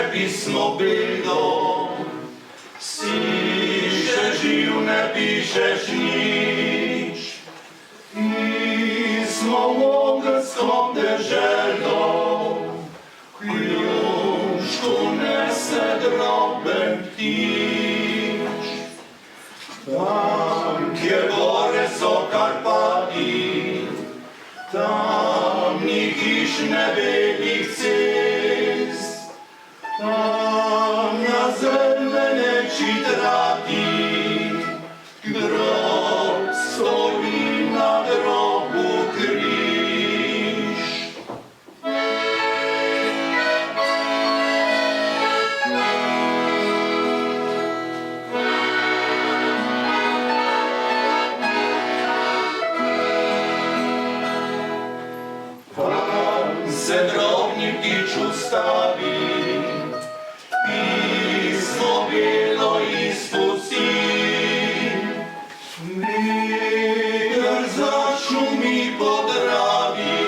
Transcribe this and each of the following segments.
Pismo bilo, siše živ, ne pišeš nič. Pismo ogrskom deželo, ključku nese droben ptič. Tam, kjer gore so Karpati, tam ni hiš ne belih cest. Tam na zelene čitrati, grob stoji na grobu križ. Tam se drobni ptič ustavi, pismo bilo ispusti, vjetar zašumi po travi,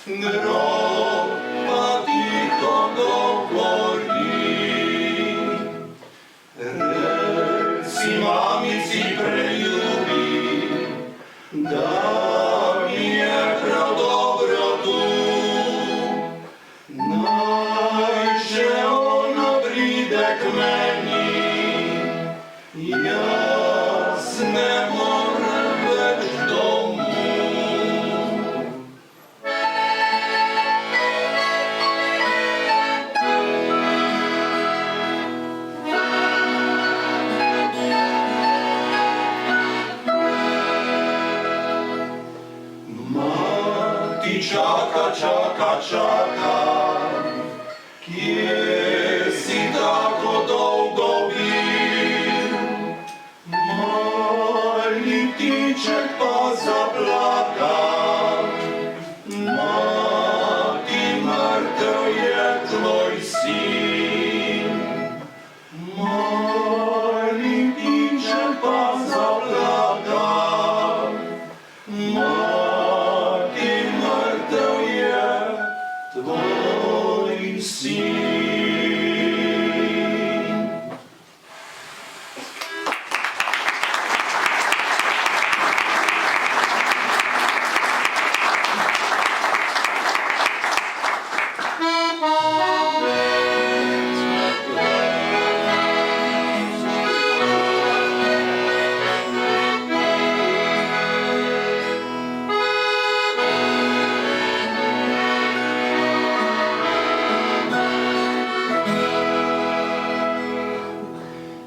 grob pa tiho govori. Reci mamici preljubi, da mi je prav dobro tu. Najže ono pride k meni, jaz ne morem več domu. Mati čaka, čaka, čaka, kje si tako dolgo bil? Mali ptiček pa zaplaka, mati, mrtev je tvoj sin. Mali ptiček pa zaplaka, mati, mrtev je tvoj sin.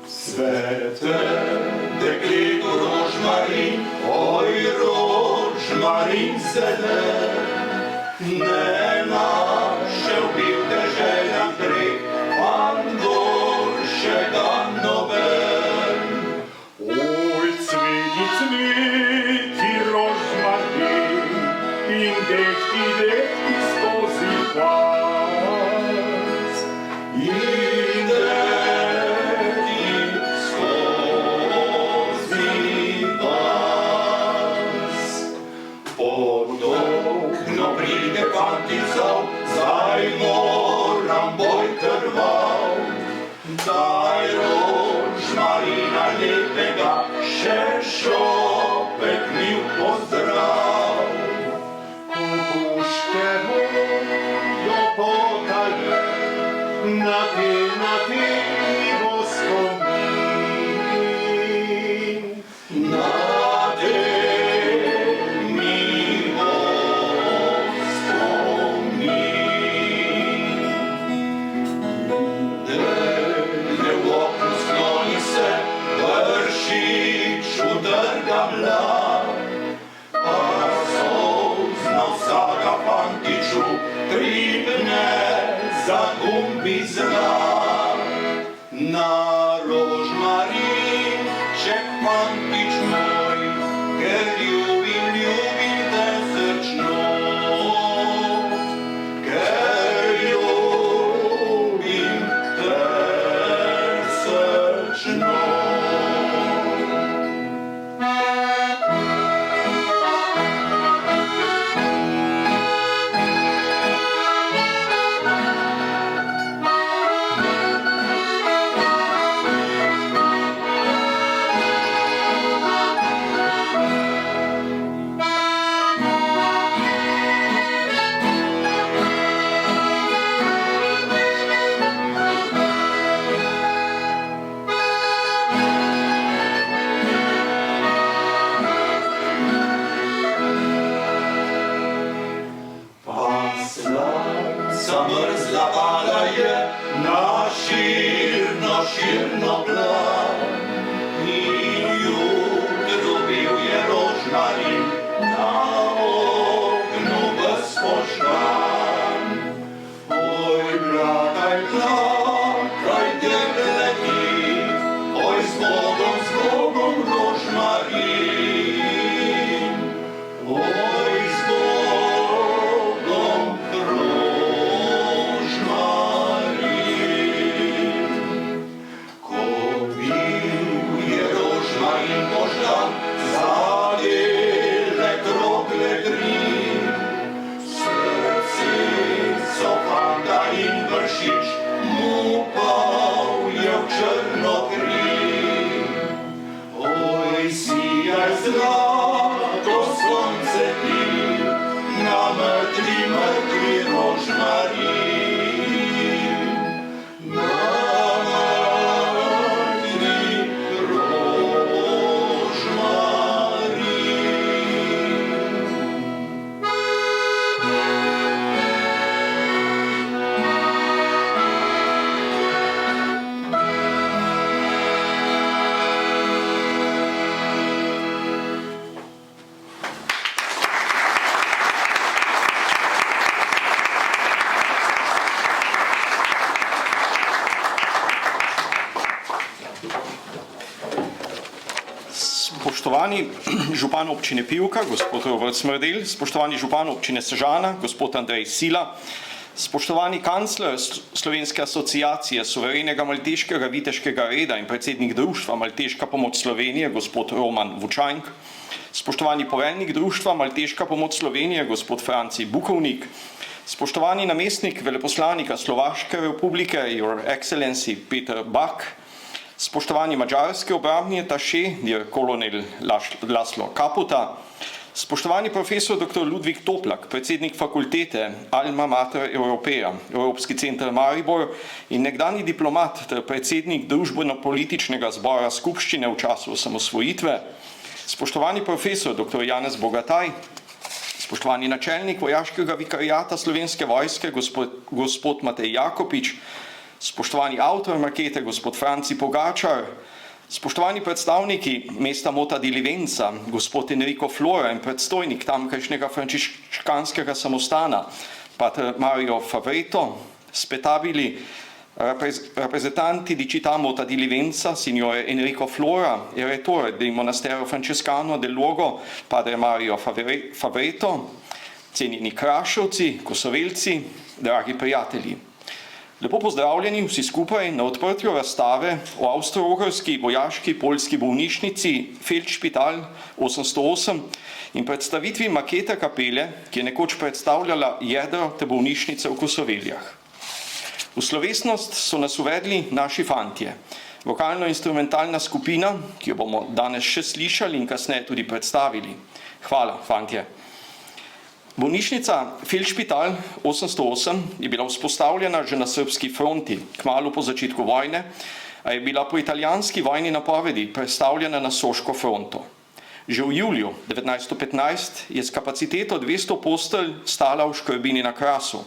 Svete dekletu rožmarin, oj rožmarin zelen, ne našel bi v deželjah greh, pan goršega noben. Oj, cveti, cveti rožmarin in dehti, dehti skozi pas. In dehti skozi pas. Pod okno pride kanticov, zdaj moram boj krvav. Daj rožmarina lepega, še šopek mi v pozdrav. Kukuške bojo pokale, na te mi bo spomin. Na te mi bo spomin. Ljudele v oknu skloni se, vršič utrga na rožmarinček, fantič moj, ker ljubim te srčno. Ker ljubim te srčno. Zamrzla pada je na širno plan in jutro bil je rožmarin na oknu bezpoštan. Oj, plakaj, debleti, oj, z Bogom rožmarin, oj, z Bogom rožmarin. Ko bil je rožmarin poždan, zadele krogle dri, srce so fanta in vršič mu pal je v črno kri. Oj, sijaj zlato sonce ti, na mrtvi rožmarin, na mrtvi rožmarin. Spoštovani župan občine Pivka, gospod Robert Smrdel, spoštovani župan občine Sežana, gospod Andrej Sila, spoštovani kancler Slovenske asociacije suverenega malteškega viteškega reda in predsednik društva Malteška pomoč Slovenije, gospod Roman Vučank, spoštovani poveljnik društva Malteška pomoč Slovenije, gospod Franci Bukovnik, spoštovani namestnik veleposlanika Slovaške republike, Your Excellency Peter Bak, spoštovani mađarski obrambni ataše, dir kolonel Laszlo Kaputa, spoštovani profesor dr. Ludvik Toplak, predsednik fakultete Alma Mater Europaea, Evropski center Maribor in nekdani diplomat ter predsednik družbeno-političnega zbora skupščine v času osamosvojitve, spoštovani profesor dr. Janez Bogataj, spoštovani načelnik vojaškega vikarijata Slovenske vojske, gospod Matej Jakopič, spoštovani avtor makete, gospod Franci Pogačar, spoštovani predstavniki mesta Mota di Livenza, gospod Enrico Flora in predstojnik tamkajšnjega frančiškanskega samostana, pater Mario Favreto, spetabili rappresentanti di città Mota di Livenza, signore Enrico Flora, e rettore del monastero francescano del luogo, padre Mario Favreto, cenjeni Krašovci, Kosovelci, dragi prijatelji. Lepo pozdravljeni vsi skupaj na odprtju razstave o avstro-ogrski vojaški poljski bolnišnici Feldšpital 808 in predstavitvi makete kapele, ki je nekoč predstavljala jedro te bolnišnice v Kosoveljah. V slovesnost so nas uvedli naši fantje, vokalno-instrumentalna skupina, ki jo bomo danes še slišali in kasneje tudi predstavili. Hvala, fantje. Bolnišnica Feldšpital 808 je bila vzpostavljena že na srbski fronti, kmalu po začetku vojne, a je bila po italijanski vojni napovedi prestavljena na soško fronto. Že v juliju 1915 je s kapaciteto 200 postelj stala v Škrbini na Krasu.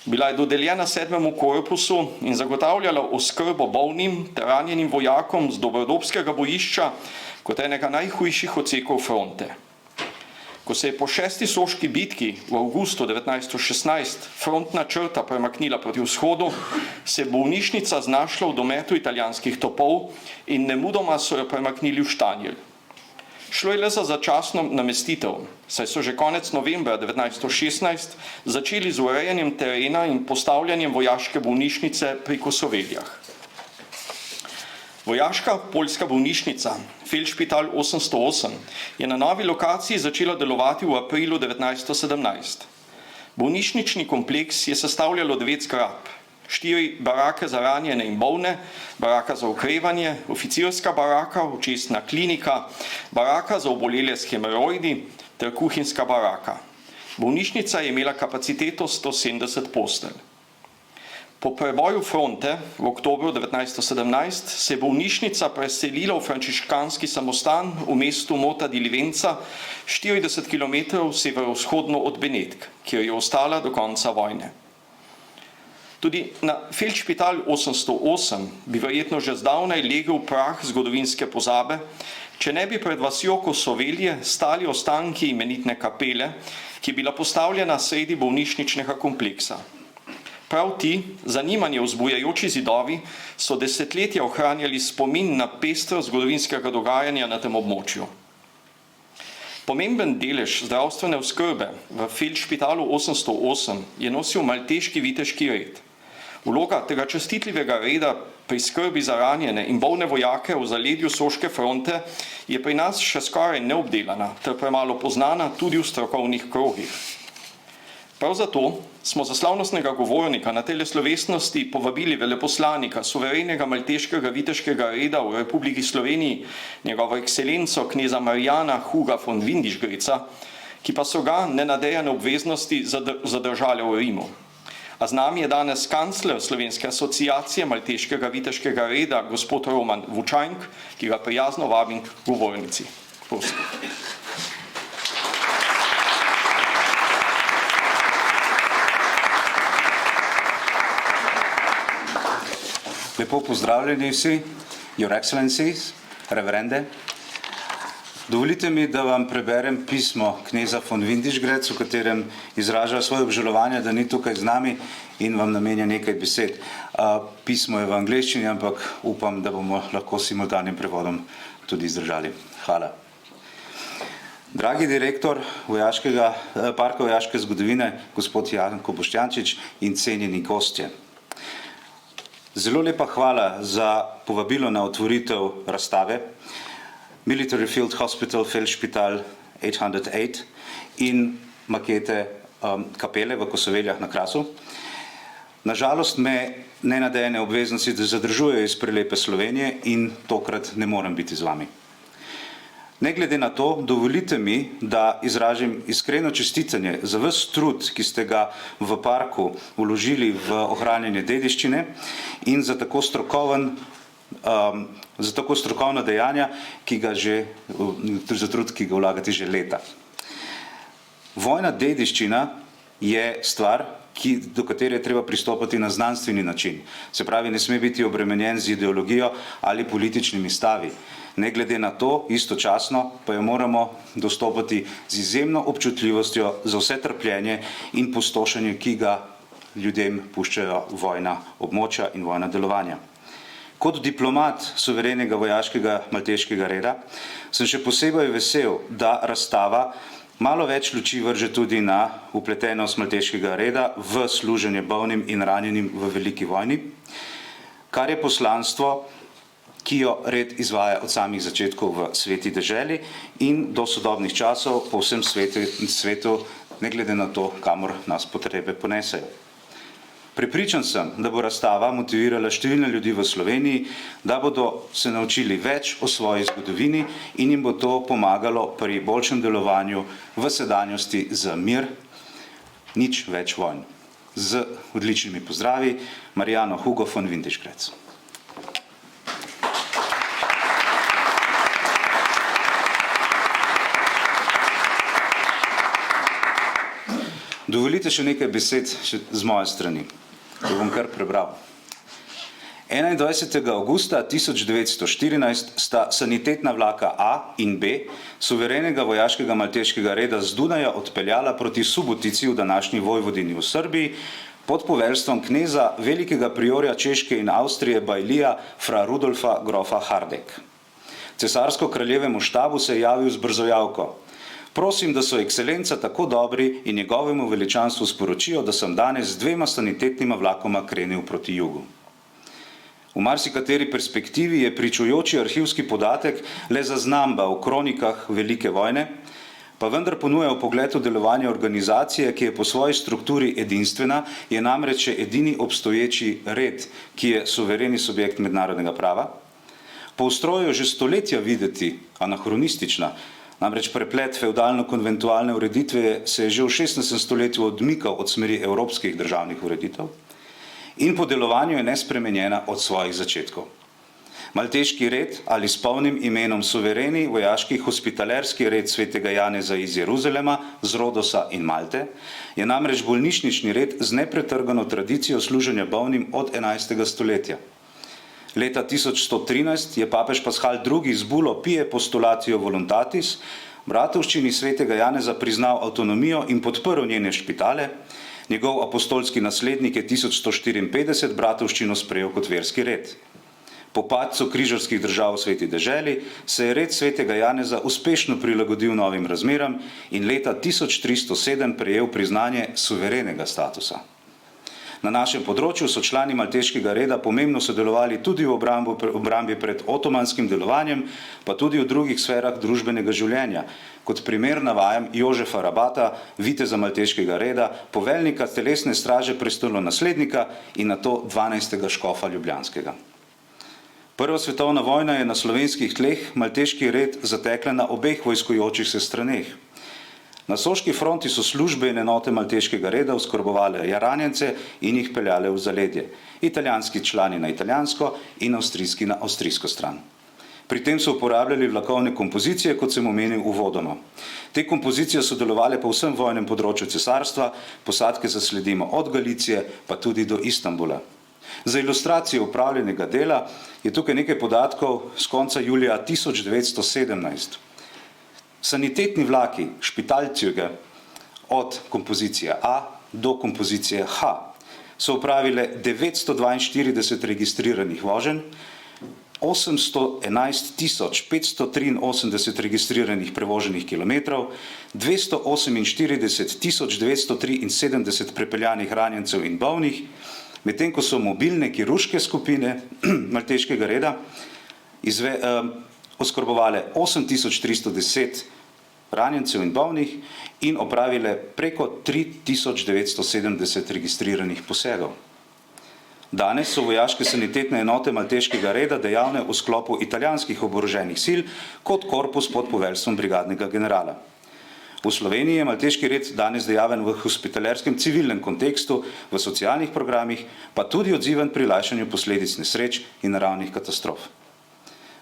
Bila je dodeljena 7. korpusu in zagotavljala oskrbo bolnim ter ranjenim vojakom z dobrodopskega bojišča kot enega najhujših odsekov fronte. Ko se je po 6. soški bitki v avgustu 1916 frontna črta premaknila proti vzhodu, se je bolnišnica znašla v dometu italijanskih topov in nemudoma so jo premaknili v Štanjel. Šlo je le za začasno namestitev, saj so že konec novembra 1916 začeli z urejanjem terena in postavljanjem vojaške bolnišnice pri Kosoveljah. Vojaška poljska bolnišnica Feldspital 808 je na novi lokaciji začela delovati v aprilu 1917. Bolnišnični kompleks je sestavljalo 9 zgradb, 4 barake za ranjene in bolne, baraka za okrevanje, oficirska baraka, očesna klinika, baraka za obolele s hemoroidi ter kuhinjska baraka. Bolnišnica je imela kapaciteto 170 postelj. Po preboju fronte v oktobru 1917 se je bolnišnica preselila v frančiškanski samostan v mestu Mota di Livenza 40 km severovzhodno od Benetk, kjer je ostala do konca vojne. Tudi na Feldspital 808 bi verjetno že zdavnaj legel prah zgodovinske pozabe, če ne bi pred vasjo Kosovelje stali ostanki imenitne kapele, ki je bila postavljena sredi bolnišničnega kompleksa. Prav ti, zanimanje vzbujajoči zidovi, so desetletja ohranjali spomin na pestro zgodovinskega dogajanja na tem območju. Pomemben delež zdravstvene oskrbe v Feldspitalu 808 je nosil malteški viteški red. Vloga tega častitljivega reda pri skrbi za ranjene in bolne vojake v zaledju Soške fronte je pri nas še skoraj neobdelana ter premalo poznana tudi v strokovnih krogih. Prav zato smo za slavnostnega govornika na tej slovesnosti povabili veleposlanika suverenega malteškega viteškega reda v Republiki Sloveniji, njegovo ekscelenco kneza Marijana Huga von Windischgrätza, ki pa so ga nenadejane obveznosti zadržale v Rimu. A z nami je danes kancler Slovenske asociacije malteškega viteškega reda, gospod Roman Vučank, ki ga prijazno vabim k govornici. Prosim. Lepo pozdravljeni vsi, Your Excellencies, reverende. Dovolite mi, da vam preberem pismo kneza von Windischgrätz, v katerem izraža svoje obžalovanje, da ni tukaj z nami in vam namenja nekaj besed. Pismo je v angleščini, ampak upam, da bomo lahko simultanim prevodom tudi izdržali. Hvala. Dragi direktor Parka vojaške zgodovine, gospod Janko Boštjančič in cenjeni gostje. Zelo lepa hvala za povabilo na otvoritev razstave Military Field Hospital Feldspital 808 in makete kapele v Kosoveljah na Krasu. Nažalost me nenadejane obveznosti zadržujejo iz prelepe Slovenije in tokrat ne morem biti z vami. Ne glede na to, dovolite mi, da izražim iskreno čestitanje za ves trud, ki ste ga v parku vložili v ohranjanje dediščine in za tako strokovna dejanja, za trud, ki ga vlagate že leta. Vojna dediščina je stvar, do katere je treba pristopati na znanstveni način. Se pravi, ne sme biti obremenjen z ideologijo ali političnimi stavi. Ne glede na to, istočasno pa jo moramo dostopati z izjemno občutljivostjo za vse trpljenje in pustošenje, ki ga ljudem puščajo vojna območja in vojna delovanja. Kot diplomat suverenega vojaškega malteškega reda sem še posebej vesel, da razstava malo več luči vrže tudi na vpletenost malteškega reda v služenje bolnim in ranjenim v veliki vojni, kar je poslanstvo, ki jo red izvaja od samih začetkov v sveti deželi in do sodobnih časov po vsem svetu, ne glede na to, kamor nas potrebe ponesejo. Prepričan sem, da bo razstava motivirala številne ljudi v Sloveniji, da bodo se naučili več o svoji zgodovini in jim bo to pomagalo pri boljšem delovanju v sedanjosti za mir, nič več vojn. Z odličnimi pozdravi, Marijano Hugo von Windischgrätz. Dovolite še nekaj besed z moje strani, to bom kar prebral. 21. avgusta 1914 sta sanitetna vlaka A in B suverenega vojaškega malteškega reda z Dunaja odpeljala proti Subotici v današnji Vojvodini v Srbiji pod poveljstvom kneza velikega priorja Češke in Avstrije Bajlija fra Rudolfa grofa Hardek. Cesarsko-kraljevemu štabu se je javil z brzojavko. Prosim, da so ekscelenca tako dobri in njegovemu veličanstvu sporočijo, da sem danes z 2 sanitetnima vlakoma krenil proti jugu. V marsikateri perspektivi je pričujoči arhivski podatek le zaznamba v kronikah Velike vojne, pa vendar ponuja vpogled v delovanje organizacije, ki je po svoji strukturi edinstvena, je namreč edini obstoječi red, ki je suvereni subjekt mednarodnega prava. Po ustroju že stoletja videti anahronistična, namreč preplet feudalno-konventualne ureditve se je že v 16. stoletju odmikal od smeri evropskih državnih ureditev in po delovanju je nespremenjena od svojih začetkov. Malteški red ali s polnim imenom suvereni vojaški hospitalerski red svetega Janeza iz Jeruzalema, z Rodosa in Malte je namreč bolnišnični red z nepretrgano tradicijo služenja bolnim od 11. stoletja. Leta 1113 je papež Paschal II. Z bulo Pie Postulatio Voluntatis bratovščini svetega Janeza priznal avtonomijo in podprl njene špitale, njegov apostolski naslednik je 1154 bratovščino sprejel kot verski red. Po padcu križarskih držav v Sveti deželi se je red svetega Janeza uspešno prilagodil novim razmeram in leta 1307 prejel priznanje suverenega statusa. Na našem področju so člani malteškega reda pomembno sodelovali tudi v obrambi pred otomanskim delovanjem, pa tudi v drugih sferah družbenega življenja. Kot primer navajam Jožefa Rabata, viteza malteškega reda, poveljnika telesne straže prestolonaslednika in nato 12. škofa ljubljanskega. Prva svetovna vojna je na slovenskih tleh malteški red zatekla na obeh vojskujočih se straneh. Na soški fronti so službe in enote malteškega reda oskrbovale ranjence in jih peljale v zaledje. Italijanski člani na italijansko in avstrijski na avstrijsko stran. Pri tem so uporabljali vlakovne kompozicije, kot sem omenil uvodoma. Te kompozicije so delovale po vsem vojnem področju cesarstva, posadke zasledimo od Galicije pa tudi do Istanbula. Za ilustracijo upravljenega dela je tukaj nekaj podatkov z konca julija 1917. Sanitetni vlaki, špitalcjuge, od kompozicije A do kompozicije H, so upravile 942 registriranih voženj, 811.583 registriranih prevoženih kilometrov, 248.973 prepeljanih ranjencev in bolnih, medtem ko so mobilne kirurške skupine malteškega reda oskrbovale 8.310 ranjencev in bolnih in opravile preko 3.970 registriranih posegov. Danes so vojaške sanitetne enote malteškega reda dejavne v sklopu italijanskih oboroženih sil kot korpus pod poveljstvom brigadnega generala. V Sloveniji je malteški red danes dejaven v hospitalerskem civilnem kontekstu, v socialnih programih, pa tudi odziven pri lajšanju posledic nesreč in naravnih katastrof.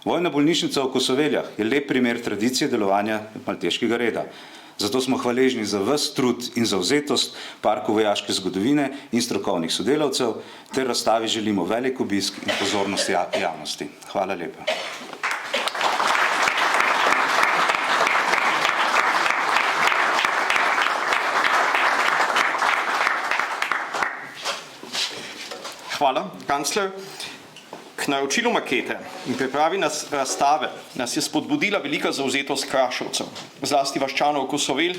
Vojna bolnišnica v Kosoveljah je lep primer tradicije delovanja malteškega reda. Zato smo hvaležni za ves trud in zavzetost Parku vojaške zgodovine in strokovnih sodelavcev, ter razstavi želimo velik obisk in pozornost javnosti. Hvala lepa. Hvala, kancler. K naročilu makete in pripravi razstave nas je spodbudila velika zavzetost Krašovcev, zlasti vaščanov Kosovelj,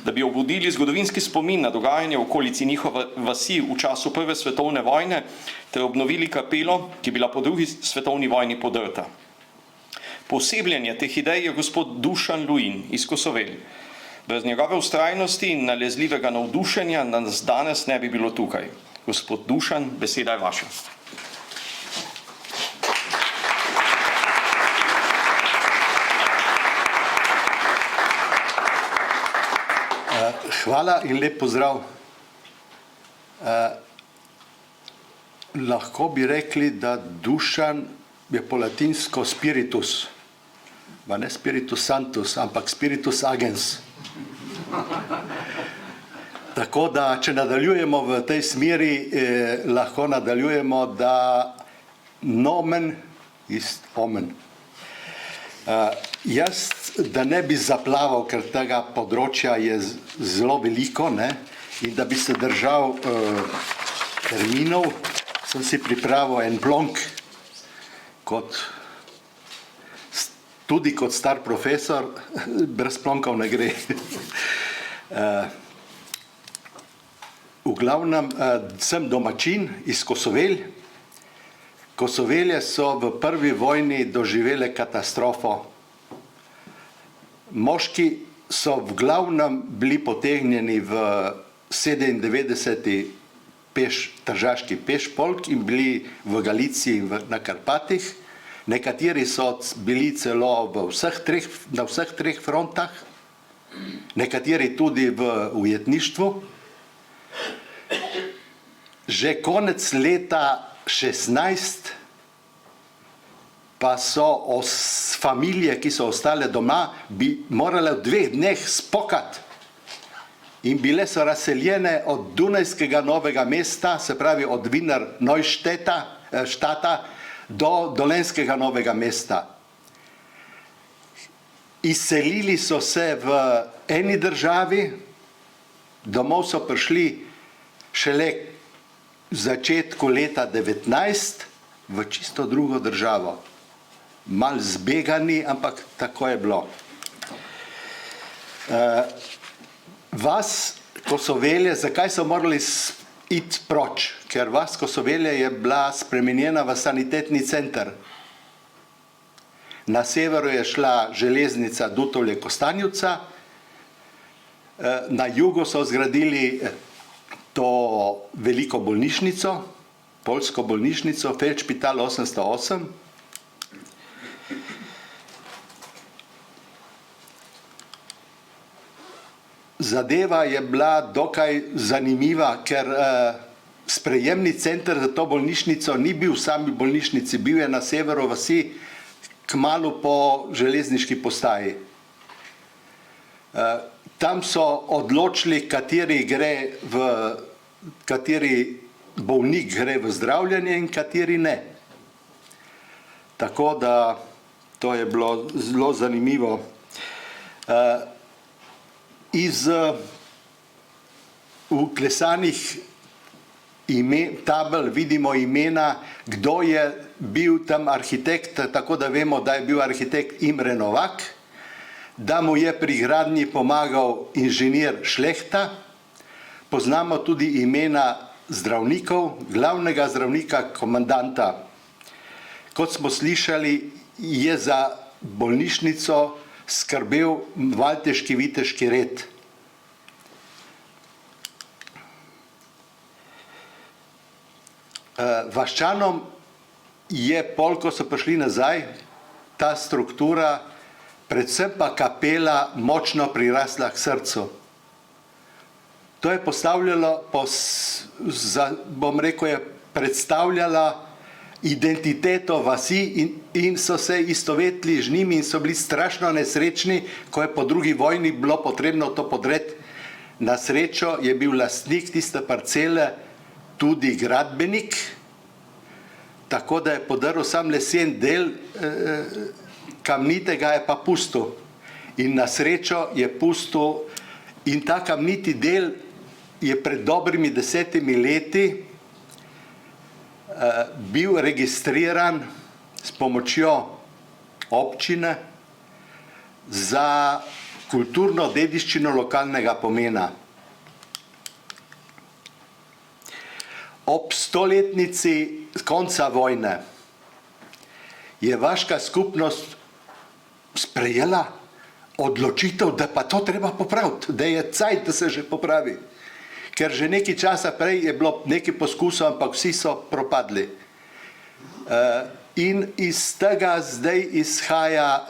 da bi obudili zgodovinski spomin na dogajanje v okolici njihove vasi v času Prve svetovne vojne ter obnovili kapelo, ki je bila po Drugi svetovni vojni podrta. Poosebljenje teh idej je gospod Dušan Luin iz Kosovelj. Brez njegove vztrajnosti in nalezljivega navdušenja nas danes ne bi bilo tukaj. Gospod Dušan, beseda je vaša. Hvala in lep pozdrav. Lahko bi rekli, da Dušan je po latinsko spiritus, pa ne spiritus santus, ampak spiritus agens. Tako da, če nadaljujemo v tej smeri, lahko nadaljujemo, da nomen ist omen. Jaz, da ne bi zaplaval, ker tega področja je zelo veliko, ne, in da bi se držal terminov, sem si pripravil en blok, tudi kot star profesor, brez plonkov ne gre. V glavnem, sem domačin iz Kosovelj. Kosovelje so v prvi vojni doživele katastrofo. Moški so v glavnem bili potegnjeni v 97. Tržaški pešpolk in bili v Galiciji in na Karpatih. Nekateri so bili celo na vseh treh frontah, nekateri tudi v ujetništvu. Že konec leta 16 pa so familije, ki so ostale doma, bi morale v 2 dneh spokati in bile so razseljene od Dunajskega Novega mesta, se pravi od Wiener Neuštata do Dolenjskega Novega mesta. Izselili so se v eni državi, domov so prišli šele v začetku leta 19 v čisto drugo državo. Mal zbegani, ampak tako je bilo. Vas Kosovelje, zakaj so morali iti proč? Ker vas Kosovelje je bila spremenjena v sanitetni center. Na severu je šla železnica Dutovlje-Kostanjevca, na jugu so zgradili to veliko bolnišnico, poljsko bolnišnico, Feldšpital 808. Zadeva je bila dokaj zanimiva, ker sprejemni center za to bolnišnico ni bil v sami bolnišnici, bil je na severu vasi, kmalu po železniški postaji. Tam so odločili, kateri bolnik gre v zdravljenje in kateri ne. Tako da to je bilo zelo zanimivo. Iz vklesanih tabel vidimo imena, kdo je bil tam arhitekt, tako da vemo, da je bil arhitekt Imre Novak, da mu je pri gradnji pomagal inženir Šlehta. Poznamo tudi imena zdravnikov, glavnega zdravnika, komandanta. Kot smo slišali, je za bolnišnico skrbel Valteški viteški red. Vaščanom je, ko so prišli nazaj, ta struktura, predvsem pa kapela, močno prirasla k srcu. To je predstavljala identiteto vasi in so se istovetili z njimi in so bili strašno nesrečni, ko je po drugi vojni bilo potrebno to podreti. Na srečo je bil lastnik tiste parcele tudi gradbenik, tako da je podrl sam lesen del, kamnitega je pa pustil. In na srečo je pustil, in ta kamniti del je pred dobrimi 10 leti bil registriran s pomočjo občine za kulturno dediščino lokalnega pomena. Ob 100-letnici konca vojne je vaška skupnost sprejela odločitev, da pa to treba popraviti, da je cajt, da se že popravi. Ker že nekaj časa prej je bilo nekaj poskusov, ampak vsi so propadli. In iz tega zdaj izhaja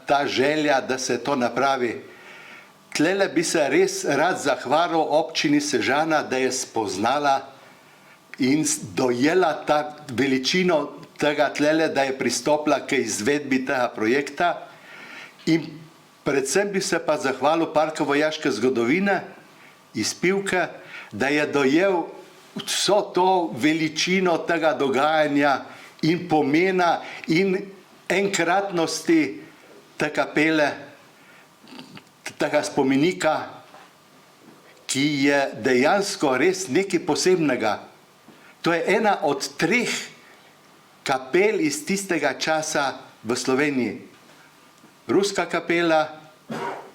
ta želja, da se to napravi. Tlele bi se res rad zahvalil občini Sežana, da je spoznala in dojela ta veličino tega tlele, da je pristopila k izvedbi tega projekta. In predvsem bi se pa zahvalil Parku vojaške zgodovine iz Pivke, da je dojel vso to veličino tega dogajanja in pomena in enkratnosti te kapele, tega spomenika, ki je dejansko res nekaj posebnega. To je ena od 3 kapel iz tistega časa v Sloveniji. Ruska kapela,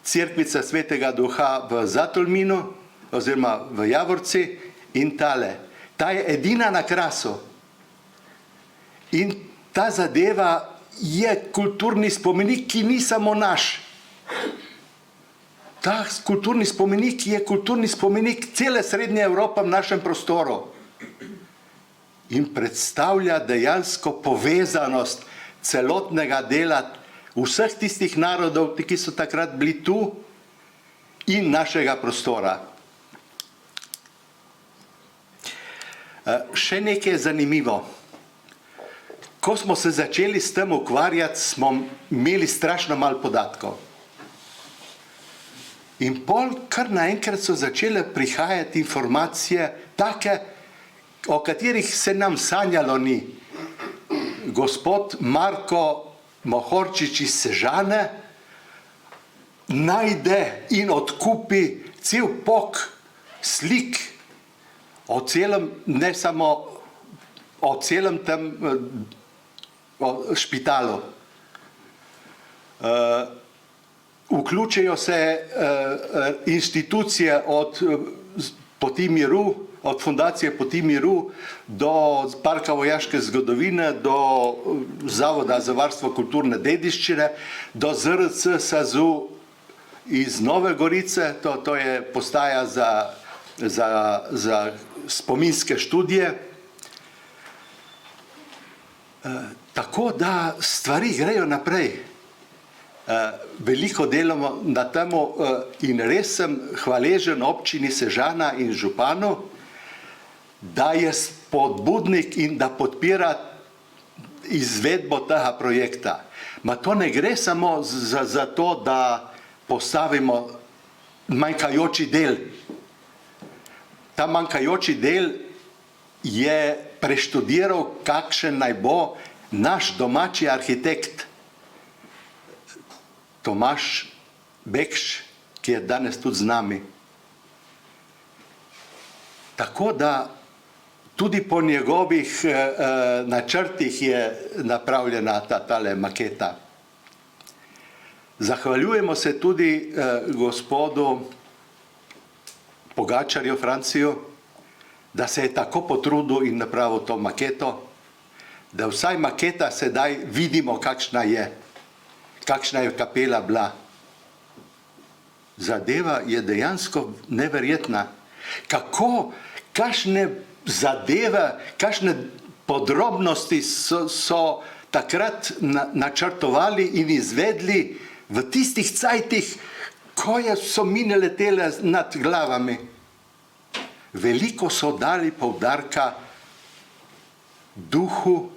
Cerkvica Svetega Duha v Zatolminu oziroma v Javorci in tale. Ta je edina na Krasu. In ta zadeva je kulturni spomenik, ki ni samo naš. Ta kulturni spomenik je kulturni spomenik cele Srednje Evrope v našem prostoru. In predstavlja dejansko povezanost celotnega dela vseh tistih narodov, ki so takrat bili tu in našega prostora. Še nekaj je zanimivo. Ko smo se začeli s tem ukvarjati, smo imeli strašno malo podatkov. In pol kar naenkrat so začele prihajati informacije, take, o katerih se nam sanjalo ni. Gospod Marko Mohorčič iz Sežane najde in odkupi cel pok slik o celem, ne samo o celem tem špitalu. Vključijo se institucije od Poti miru, od Fundacije Poti miru do Parka vojaške zgodovine, do Zavoda za varstvo kulturne dediščine, do ZRC SAZU iz Nove Gorice, to je postaja za spominske študije. Tako da stvari grejo naprej. Veliko delamo na temu in res sem hvaležen občini Sežana in županu, da je spodbudnik in da podpira izvedbo tega projekta. Ma to ne gre samo za to, da postavimo manjkajoči del. Ta manjkajoči del je preštudiral, kakšen naj bo naš domači arhitekt Tomaž Bekš, ki je danes tudi z nami. Tako da tudi po njegovih načrtih je napravljena tale maketa. Zahvaljujemo se tudi gospodu Pogačarju Franciju, da se je tako potrudil in napravil to maketo, da vsaj maketa sedaj vidimo, kakšna je kapela bila. Zadeva je dejansko neverjetna. Kakšne zadeve, kakšne podrobnosti so takrat načrtovali in izvedli v tistih cajtih, ko so mine letele nad glavami. Veliko so dali poudarka duhu,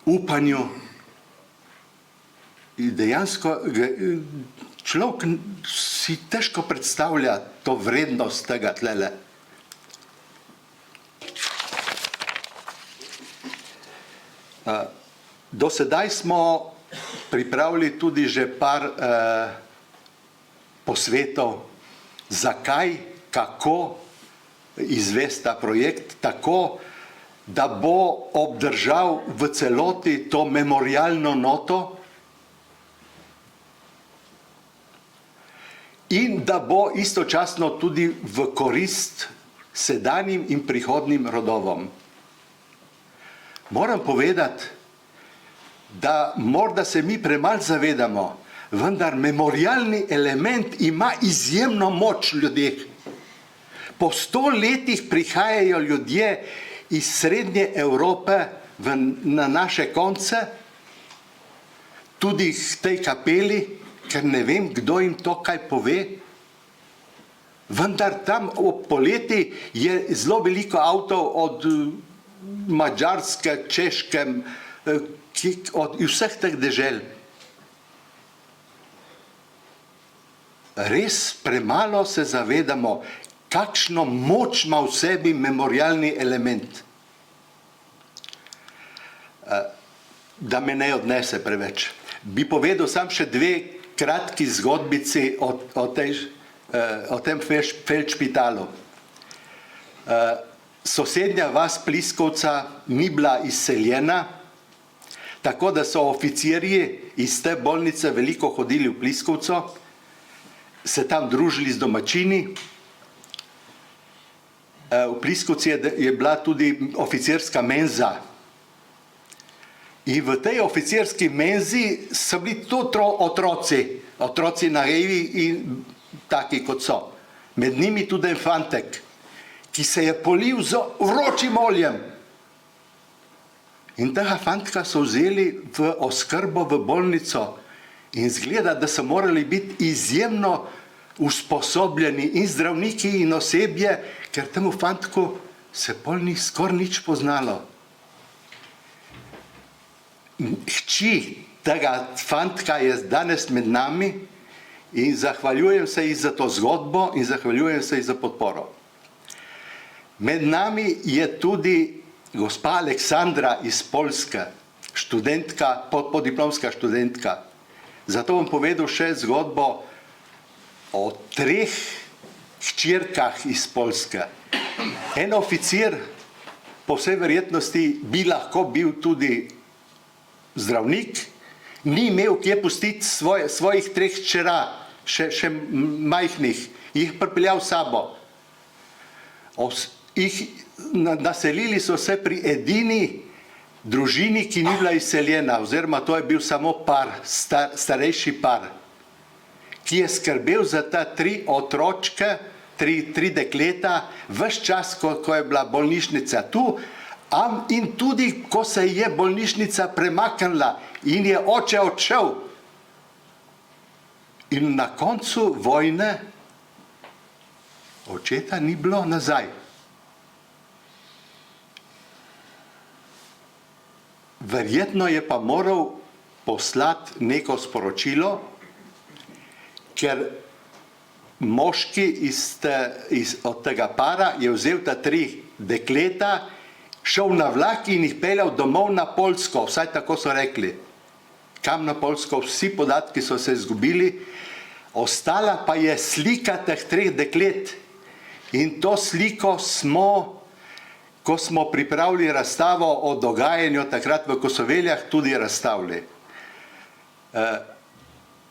upanju. In dejansko človek si težko predstavlja to vrednost tega tlele. Do sedaj smo pripravili tudi že par posvetov, zakaj, kako izvesti ta projekt, tako, da bo obdržal v celoti to memorialno noto in da bo istočasno tudi v korist sedanjim in prihodnjim rodovom. Moram povedati, da morda se mi premalo zavedamo, vendar memorialni element ima izjemno moč v ljudeh. Po 100 letih prihajajo ljudje iz Srednje Evrope na naše konce, tudi v tej kapeli, ker ne vem, kdo jim to kaj pove, vendar tam ob poleti je zelo veliko avtov od Madžarske, Češke, od vseh teh dežel. Res premalo se zavedamo, kakšno moč ima v sebi memorialni element. da me ne odnese preveč. Bi povedal sam še dve kratki zgodbici o tem feldšpitalu. Sosednja vas Pliskovca ni bila izseljena, tako da so oficirji iz te bolnice veliko hodili v Pliskovco, se tam družili z domačini. V Pliskovci je bila tudi oficirska menza. In v tej oficirski menzi so bili tudi otroci naivi in taki kot so. Med njimi tudi en fantek, ki se je polil z vročim oljem. In tega fantka so vzeli v oskrbo v bolnico in zgleda, da so morali biti izjemno usposobljeni in zdravniki in osebje, ker temu fantku se pol ni skoraj nič poznalo. Hči tega fantka je danes med nami in zahvaljujem se ji za to zgodbo in zahvaljujem se ji za podporo. Med nami je tudi gospa Aleksandra iz Poljske, študentka, podiplomska študentka. Zato bom povedal še zgodbo o 3 hčerkah iz Poljske. En oficir po vsej verjetnosti bi lahko bil tudi zdravnik, ni imel kje pustiti svojih 3 hčera, še majhnih, jih pripeljal s sabo. Naselili so se pri edini družini, ki ni bila izseljena, oziroma to je bil samo par, starejši par, ki je skrbel za ta 3 otročke, 3 dekleta, ves čas, ko je bila bolnišnica tu, in tudi, ko se je bolnišnica premaknila in je oče odšel. In na koncu vojne očeta ni bilo nazaj. Verjetno je pa moral poslati neko sporočilo, ker moški od tega para je vzel ta 3 dekleta, šel na vlak in jih peljal domov na Poljsko, vsaj tako so rekli. Kam na Poljsko, vsi podatki so se izgubili, ostala pa je slika teh 3 deklet. In to sliko smo, ko smo pripravili razstavo o dogajanju takrat v Kosoveljah, tudi razstavili.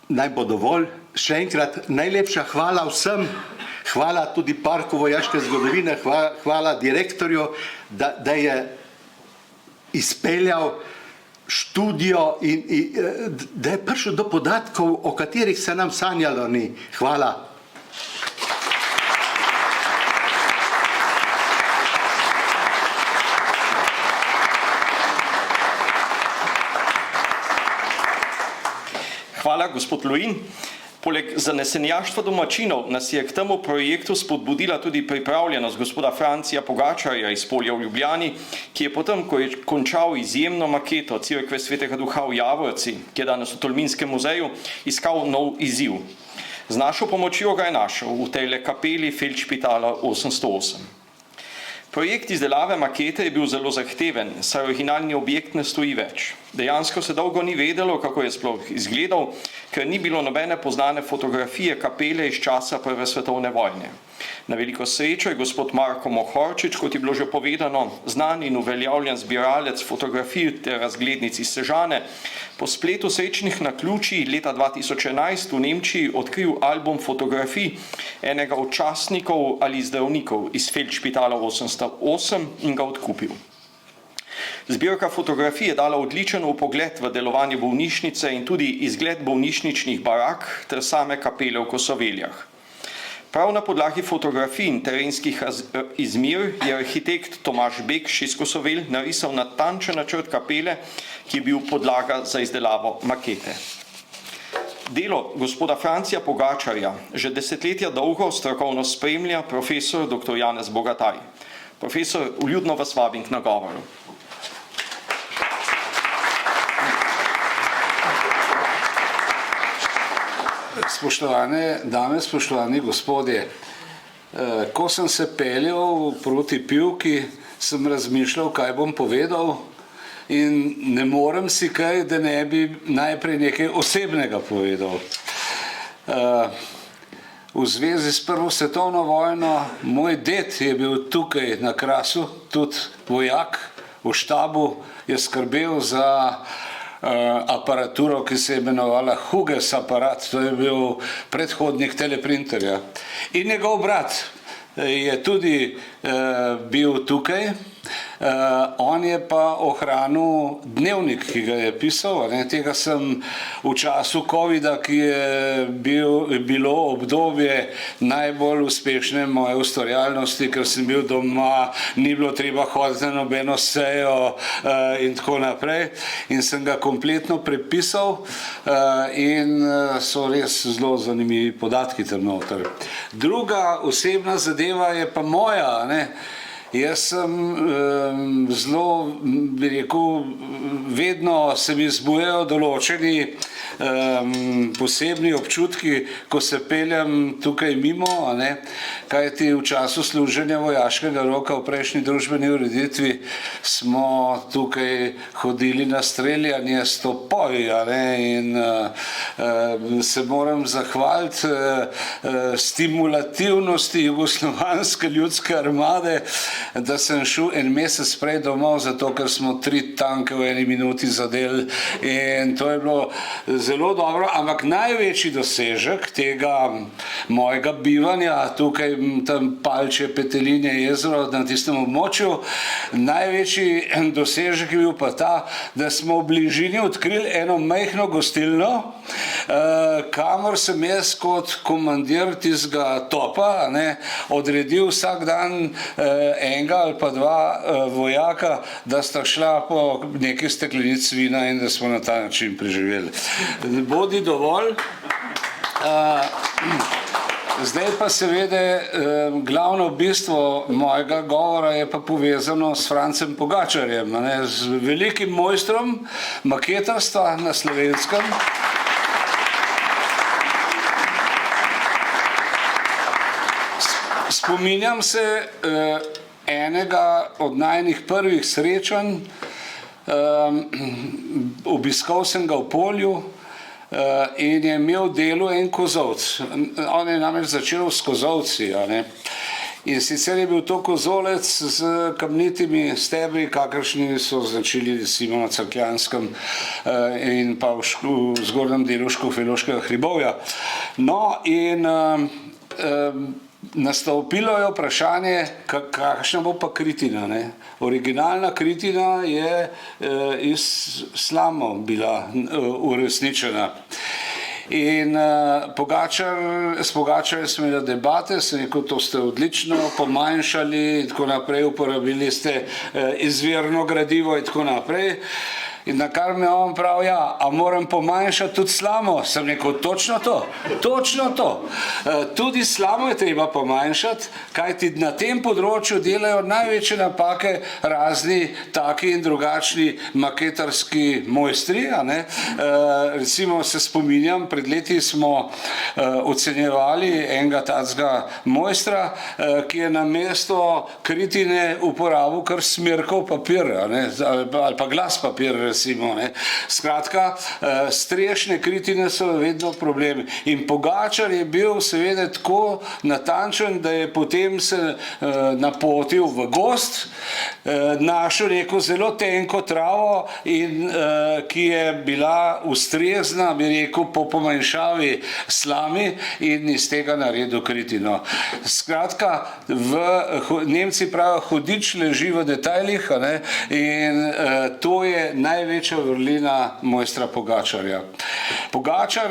Naj bo dovolj. Še enkrat najlepša hvala vsem, hvala tudi Parku vojaške zgodovine, hvala direktorju, da je izpeljal študijo in da je prišel do podatkov, o katerih se nam sanjalo ni. Hvala. Hvala, gospod Lojin. Poleg zanesenjaštva domačinov nas je k temu projektu spodbudila tudi pripravljenost gospoda Francija Pogačarja iz Polja v Ljubljani, ki je potem, ko je končal izjemno maketo Cerkve svetega Duha v Javorci, ki je danes v Tolminskem muzeju, iskal nov izziv. Z našo pomočjo ga je našel v tej kapeli feldšpitala 808. Projekt izdelave makete je bil zelo zahteven, saj originalni objekt ne stoji več. Dejansko se dolgo ni vedelo, kako je sploh izgledal, ker ni bilo nobene poznane fotografije kapele iz časa Prve svetovne vojne. Na veliko srečo je gospod Marko Mohorčič, kot je bilo že povedano, znan in uveljavljen zbiralec fotografij ter razglednic iz Sežane, po spletu srečnih naključij leta 2011 v Nemčiji odkril album fotografij enega od častnikov ali zdravnikov iz feldšpitala 808 in ga odkupil. Zbirka fotografij je dala odličen vpogled v delovanje bolnišnice in tudi izgled bolnišničnih barak ter same kapele v Kosoveljah. Prav na podlagi fotografij in terenskih izmer je arhitekt Tomaž Bekš iz Kosovelj narisal natančen načrt kapele, ki je bil podlaga za izdelavo makete. Delo gospoda Francija Pogačarja že desetletja dolgo strokovno spremlja profesor dr. Janez Bogataj. Profesor, vljudno vas vabim k nagovoru. Spoštovane dame, spoštovani gospodje, ko sem se peljal proti Pivki, sem razmišljal, kaj bom povedal. in ne morem si kaj, da ne bi najprej nekaj osebnega povedal. V zvezi s Prvo svetovno vojno, moj ded je bil tukaj na Krasu, tudi vojak v štabu, je skrbel za aparaturo, ki se je imenovala Hughes aparat, to je bil predhodnik teleprinterja. In njegov brat je tudi bil tukaj, on je pa ohranil dnevnik, ki ga je pisal, tega sem v času covida, ki je bilo obdobje najbolj uspešne moje ustvarjalnosti, ker sem bil doma, ni bilo treba hoditi na nobeno sejo in tako naprej, in sem ga kompletno prepisal in so res zelo zanimivi podatki tam noter. Druga osebna zadeva je pa moja, Jaz sem zelo, bi rekel, vedno se mi zbujajo določeni posebni občutki, ko se peljem tukaj mimo, kajti v času služenja vojaškega roka v prejšnji družbeni ureditvi smo tukaj hodili na streljanje s topovi, in se moram zahvaliti stimulativnosti jugoslovanske ljudske armade, da sem šel en mesec prej domov, zato ker smo 3 tanke v eni minuti zadeli, in to je bilo zelo dobro, ampak največji dosežek tega mojega bivanja tukaj, tam Palče, Petelinje, jezero na tistem območju, največji dosežek je bil pa ta, da smo v bližini odkrili eno majhno gostilno, kamor sem jaz kot komandir tistega topa odredil vsak dan enega ali pa 2 vojaka, da sta šla po nekaj steklenic vina in da smo na ta način preživeli. Bodi dovolj. Zdaj pa seveda glavno bistvo mojega govora je pa povezano s Francem Pogačarjem, z velikim mojstrom maketarstva na Slovenskem. Spominjam se enega od najnih prvih srečanj, obiskal sem ga v Polju in je imel delo en kozolc. On je namreč začel s kozolci, in sicer je bil to kozolec z kamnitimi stebri, kakršni so značili recimo na Cerkljanskem in pa v zgornjem delu Škofjeloškega hribovja. No, in nastopilo je vprašanje, kakšna bo pa kritina. Originalna kritina je iz slamov bila uresničena. In s Pogačarjem smo imeli debate, sem rekel, to ste odlično pomanjšali in tako naprej, uporabili ste izvirno gradivo in tako naprej. In na kar me on pravi, a moram pomanjšati tudi slamo? Sem rekel, točno to. Tudi slamo je treba pomanjšati, kajti na tem področju delajo največje napake razni taki in drugačni maketarski mojstri. Recimo se spominjam, pred leti smo ocenjevali enega takega mojstra, ki je namesto kritine uporabil kar smirkov papir, ali pa glas papir, Skratka, strešne kritine so vedno problem. In Pogačar je bil seveda tako natančen, da je potem se napotil v gozd, našel neko zelo tenko travo, ki je bila ustrezna, bi rekel, po pomanjšavi slami, in iz tega naredil kritino. Skratka, Nemci pravijo, hudič leži v detajlih, in to je največja vrlina mojstra Pogačarja. Pogačar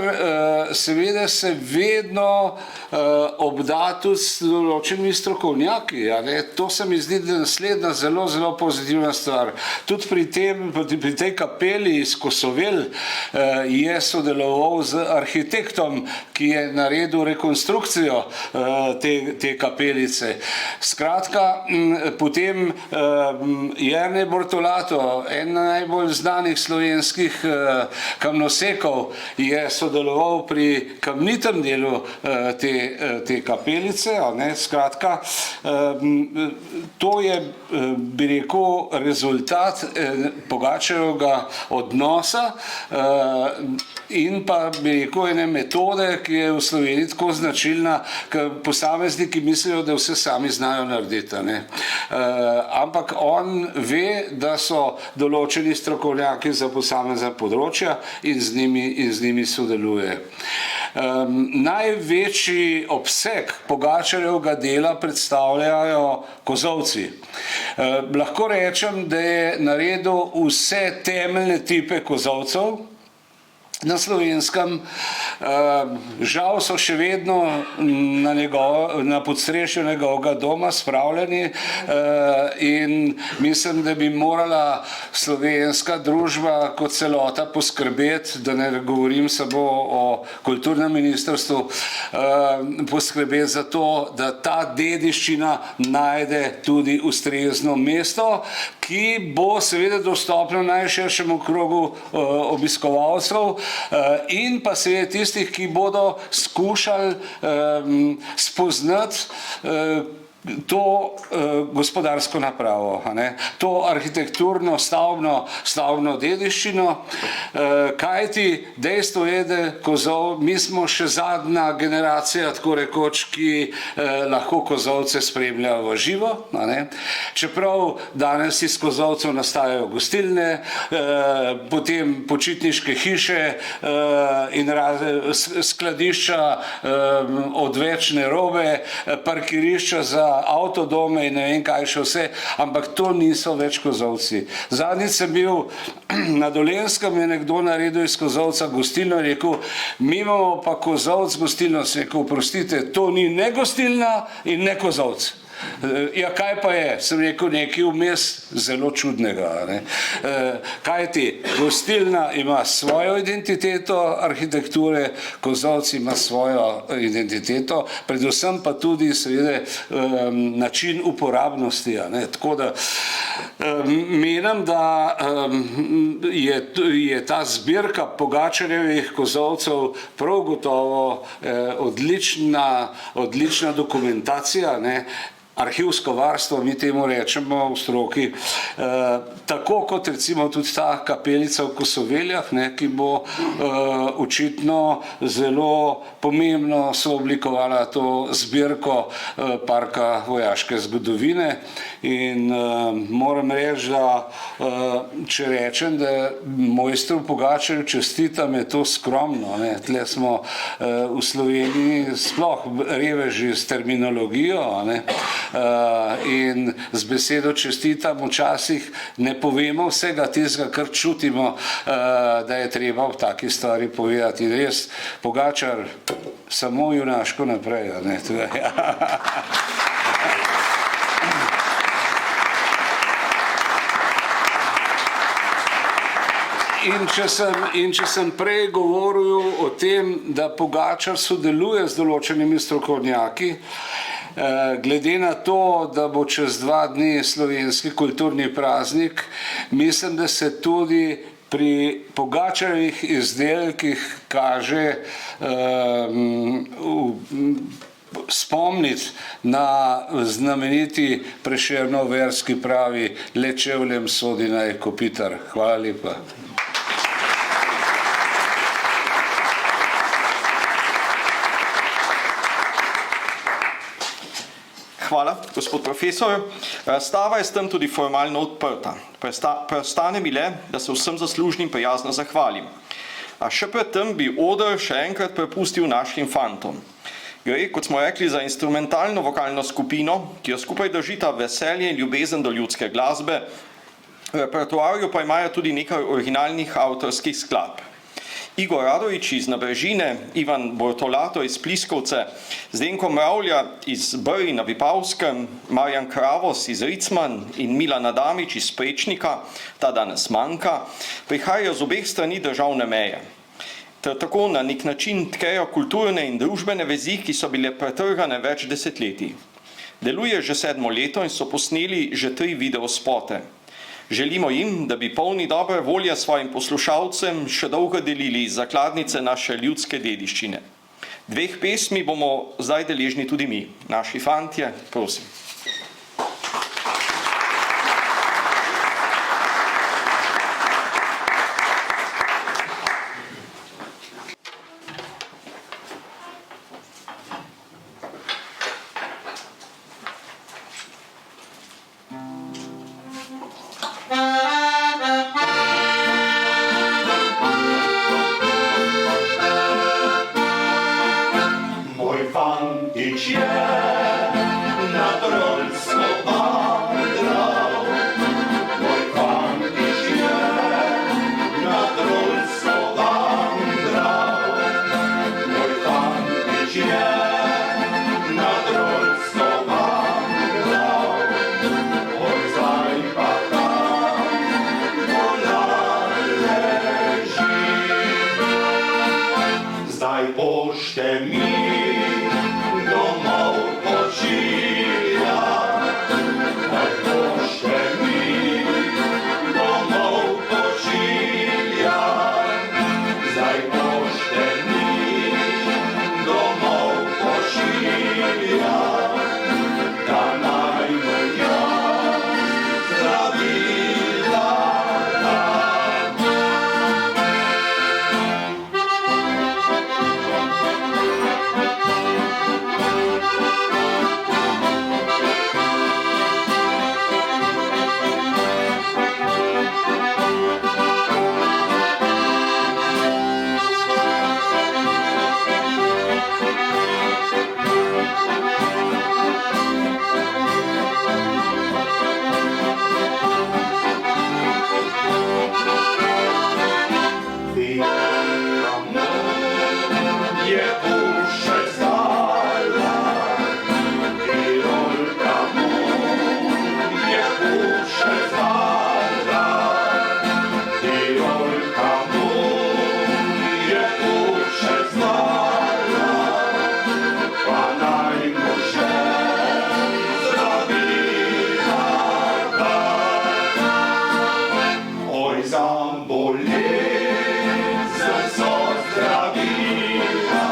seveda se vedno obda tudi s določenimi strokovnjaki. To se mi zdi naslednja zelo pozitivna stvar. Tudi pri tej kapeli iz Kosovel je sodeloval z arhitektom, ki je naredil rekonstrukcijo te kapelice. Skratka, potem Jernej Bortolato, en najbolj znanih slovenskih kamnosekov, delu je sodeloval pri kamnitem delu te kapelice, skratka, to je, bi rekel, rezultat Pogačarjevega odnosa in pa, bi rekel, ene metode, ki je v Sloveniji tako značilna, ker posamezniki mislijo, da vse sami znajo narediti. Ampak on ve, da so določeni strokovnjaki za posamezna področja in z njimi sodeluje. Največji obseg Pogačarjevega dela predstavljajo kozolci. Lahko rečem, da je naredil vse temeljne tipe kozolcev na Slovenskem. Žal so še vedno na podstrešju njegovega doma spravljeni in mislim, da bi morala slovenska družba kot celota poskrbeti, da ne govorim samo o kulturnem ministrstvu, poskrbeti za to, da ta dediščina najde tudi ustrezno mesto, ki bo seveda dostopno najširšemu krogu obiskovalcev in pa seveda tistih, ki bodo skušali spoznati to gospodarsko napravo, to arhitekturno stavbno dediščino, kajti dejstvo je, da mi smo še zadnja generacija, tako rekoč, ki lahko kozolce spremljajo v živo, čeprav danes iz kozolcev nastajajo gostilne, potem počitniške hiše in skladišča odvečne robe, parkirišča za avtodome in ne vem kaj še vse, ampak to niso več kozolci. Zadnjič sem bil na Dolenjskem, je nekdo naredil iz kozolca gostilno in rekel, mi imamo pa kozolc gostilno, sem rekel, oprostite, to ni ne gostilna in ne kozolc. Ja, kaj pa je? Sem rekel, nekaj vmes zelo čudnega. Kajti, gostilna ima svojo identiteto arhitekture, kozolc ima svojo identiteto, predvsem pa tudi seveda način uporabnosti. Tako da menim, da je ta zbirka Pogačarjevih kozolcev prav gotovo odlična dokumentacija, arhivsko varstvo, mi temu rečemo v stroki, tako kot recimo tudi ta kapelica v Kosoveljah, ki bo očitno zelo pomembno sooblikovala to zbirko Parka vojaške zgodovine in moram reči, da če rečem, da mojstru Pogačarju čestitam, je to skromno. Tle smo v Sloveniji sploh reveži s terminologijo, in z besedo čestitam včasih ne povemo vsega tistega, kar čutimo, da je treba v taki stvari povedati. In res, Pogačar, samo junaško naprej. In če sem prej govoril o tem, da Pogačar sodeluje z določenimi strokovnjaki, glede na to, da bo čez 2 dni slovenski kulturni praznik, mislim, da se tudi pri Pogačarjevih izdelkih kaže spomniti na znameniti Prešernov vers, ki pravi, le čevljem sodi naj kopitar. Hvala lepa. Hvala, gospod profesor. Razstava je s tem tudi formalno odprta. Preostane mi le, da se vsem zaslužnim prijazno zahvalim. A še pred tem bi oder še enkrat prepustil našim fantom. Gre, kot smo rekli, za instrumentalno vokalno skupino, ki jo skupaj držita veselje in ljubezen do ljudske glasbe. V repertoarju pa imajo tudi nekaj originalnih avtorskih skladb. Igor Radovič iz Nabrežine, Ivan Bortolato iz Pliskovce, Zdenko Mravlja iz Brij na Vipavskem, Marjan Kravos iz Ricman in Milan Adamič iz Prečnika, ta danes manjka, prihajajo z obeh strani državne meje. Ter tako na nek način tkejo kulturne in družbene vezi, ki so bile pretrgane več desetletij. Deluje že 7. leto in so posneli že 3 videospote. Želimo jim, da bi polni dobre volje svojim poslušalcem še dolgo delili zakladnice naše ljudske dediščine. 2 pesmi bomo zdaj deležni tudi mi. Naši fantje, prosim. Moj fantič je na Trojsko vandral. Moj fantič je na Trojsko vandral. Moj fantič je na Trojsko vandral. Oj, zdaj pa tam volan leži. Zdaj pošte mi domov pošilja, zdaj pošte mi domov pošilja, zdaj pošte mi domov pošilja, da naj mu jaz zdravila dam. Je uše zdala, Tirolka mu je uše zdala, Tirolka mu je uše zdala, pa naj mu še zdravila da. Oj, za bolezen so zdravila,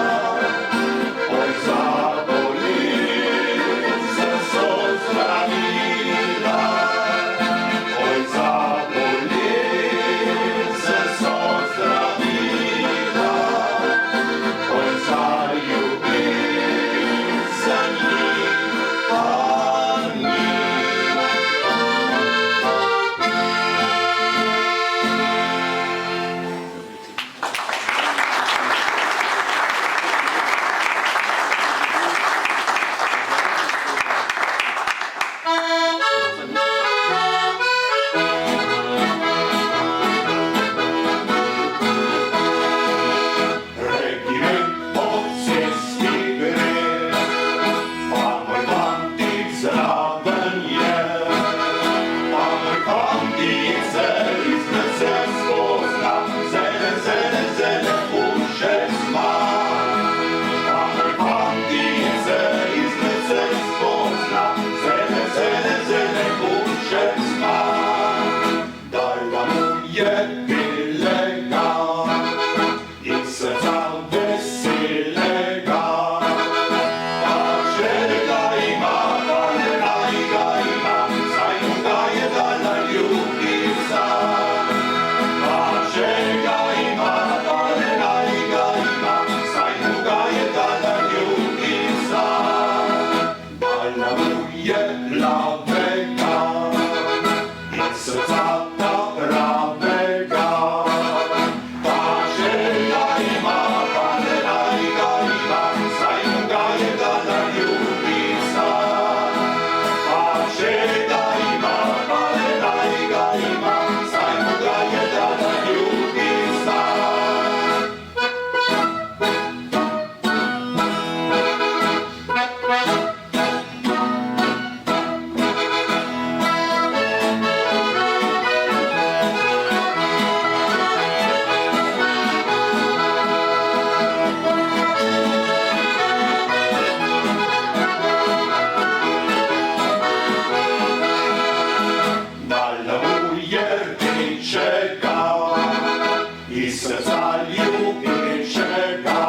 najljubljivejšega.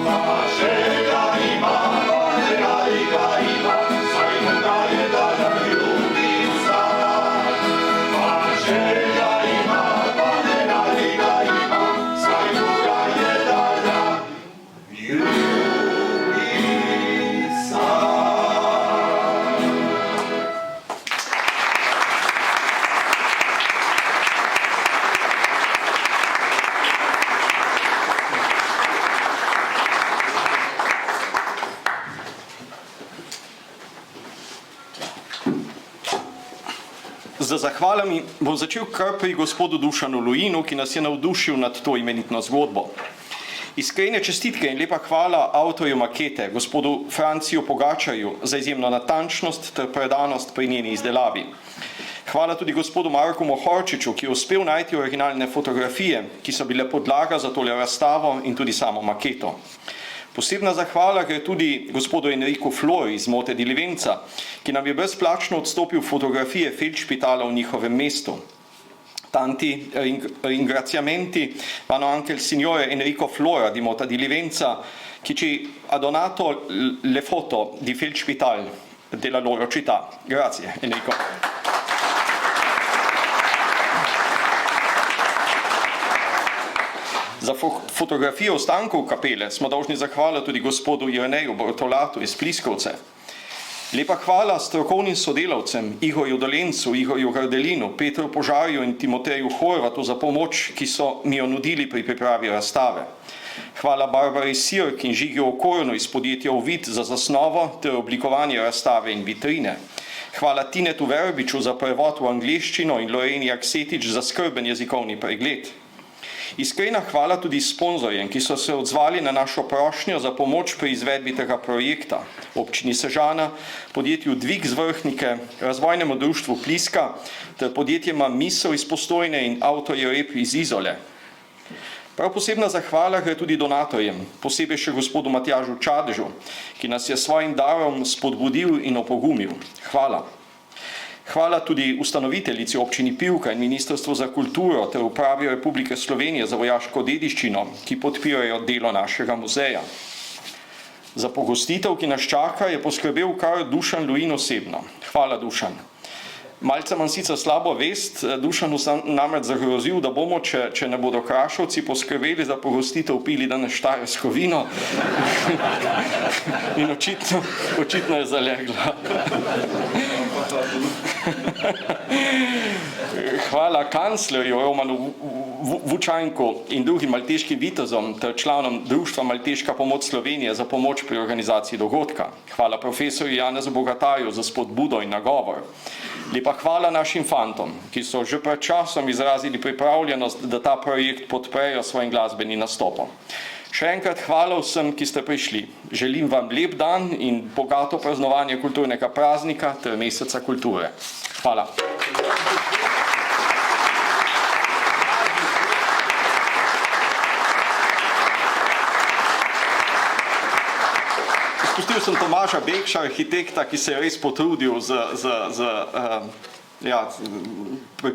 Pa želja ima, pa realika ima, saj mu ga je dala ljubica. Pa želja ima, pa realika ima, saj mu ga je dala ljubica. Z zahvalami bom začel kar pri gospodu Dušanu Lujinu, ki nas je navdušil nad to imenitno zgodbo. Iskrene čestitke in lepa hvala avtorju makete, gospodu Franciju Pogačarju, za izjemno natančnost ter predanost pri njeni izdelavi. Hvala tudi gospodu Marku Mohorčiču, ki je uspel najti originalne fotografije, ki so bile podlaga za tole razstavo in tudi samo maketo. Posebna zahvala gre tudi gospodu Enriku Flori iz Mote di Livenza, ki nam je brezplačno odstopil fotografije Feldspitala v njihovem mestu. Tanti ringraziamenti vanno anche il signore Enrico Flora di Mota di Livenza, che ci ha donato le foto di Feldspital della loro città. Grazie Enrico. Za fotografijo ostankov kapele smo dolžni zahvaliti tudi gospodu Jerneju Bortolatu iz Pliskovce. Lepa hvala strokovnim sodelavcem Igorju Dolencu, Igorju Gardelinu, Petru Požarju in Timoteju Horvatu za pomoč, ki so mi jo nudili pri pripravi razstave. Hvala Barbari Sirk in Žigiju Okornu iz podjetja Ovid za zasnovo ter oblikovanje razstave in vitrine. Hvala Tinetu Verbiču za prevod v angleščino in Loreni Aksetič za skrben jezikovni pregled. Iskrena hvala tudi sponzorjem, ki so se odzvali na našo prošnjo za pomoč pri izvedbi tega projekta. Občini Sežana, podjetju Dvig z Vrhnike, razvojnemu društvu Pliska ter podjetjema Misel iz Postojne in Avtorje Rep iz Izole. Prav posebna zahvala gre tudi donatorjem, posebej še gospodu Matjažu Čadežu, ki nas je svojim darom spodbudil in opogumil. Hvala. Hvala tudi ustanoviteljici občini Pivka in Ministrstvu za kulturo ter Upravi Republike Slovenije za vojaško dediščino, ki podpirajo delo našega muzeja. Za pogostitev, ki nas čaka, je poskrbel kar Dušan Lujin osebno. Hvala, Dušan. Malce imam sicer slabo vest, Dušanu sem namreč zagrozil, da bomo, če ne bodo Krašovci poskrbeli za pogostitev, pili danes štajersko vino. In očitno je zalegla. Hvala kanclerju Romanu Vučanku in drugim malteškim vitezom ter članom Društva Malteška pomoč Slovenije za pomoč pri organizaciji dogodka. Hvala profesorju Janezu Bogatarju za spodbudo in nagovor. Lepa hvala našim fantom, ki so že pred časom izrazili pripravljenost, da ta projekt podprejo svojim glasbenim nastopom. Še enkrat hvala vsem, ki ste prišli. Želim vam lep dan in bogato praznovanje kulturnega praznika ter meseca kulture. Hvala. Spustil sem Tomaža Bekša, arhitekta, ki se je res potrudil pri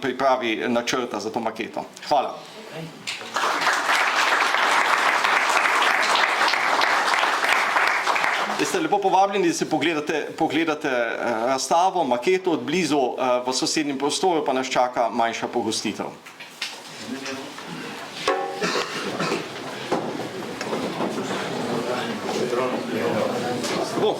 pripravi načrta za to maketo. Hvala. Ste lepo povabljeni, da se pogledate razstavo, maketo od blizu, v sosednjem prostoru pa nas čaka manjša pogostitev. Bo.